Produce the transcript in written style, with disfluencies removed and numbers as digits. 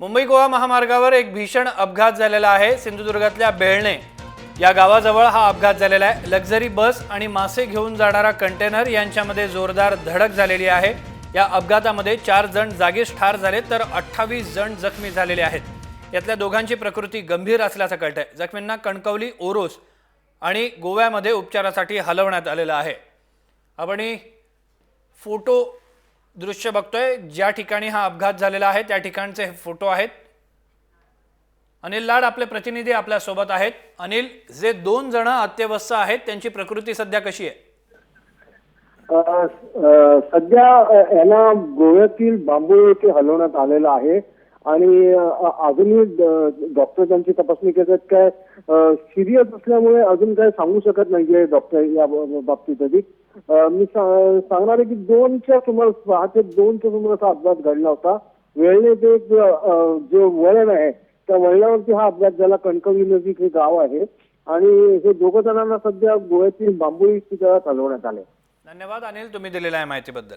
मुंबई गोवा महामार्गावर एक भीषण अपघात झालेला आहे। सिंधुदुर्गातल्या बेळणे या गावाजवळ हा अपघात झालेला आहे। लक्झरी बस आणि मासे घेऊन जाणारा कंटेनर यांच्यामध्ये जोरदार धडक झालेली आहे। या अपघातामध्ये 4 जण जागीच ठार झाले तर 28 जण जखमी झालेले आहेत। यातल्या दोघांची प्रकृती गंभीर असल्याचं कळतंय। जखमींना कणकवली, ओरोस आणि गोव्यामध्ये उपचारासाठी हलवण्यात आलेलं आहे। आपण फोटो दृश्य बघतोय, ज्या ठिकाणी हा अपघात झालेला आहे त्या ठिकाणचे फोटो आहेत। अनिल लाड आपले प्रतिनिधी आपल्या सोबत आहेत। अनिल, जे 2 जण अत्यवस्थ आहेत त्यांची प्रकृती सध्या कशी आहे? सध्या यांना गोव्यातील बांबू येथे हलवण्यात आलेलं आहे आणि अजूनही डॉक्टर त्यांची तपासणी करतात। काय सिरियस असल्यामुळे अजून काय सांगू शकत नाहीये डॉक्टर या बाबतीत अधिक। मी सांगणार आहे की 2च्या सुमारास 6 ते 2च्या सुमारास हा अपघात घडला होता। वेळणे ते एक जे वळण आहे त्या वळणावरती हा अपघात झाला। कणकवली नजीक हे गाव आहे आणि हे दोघं जणांना सध्या गोव्यातील बांबू इस्पितळात हलवण्यात आले। धन्यवाद अनिल, तुम्ही दिलेल्या माहितीबद्दल।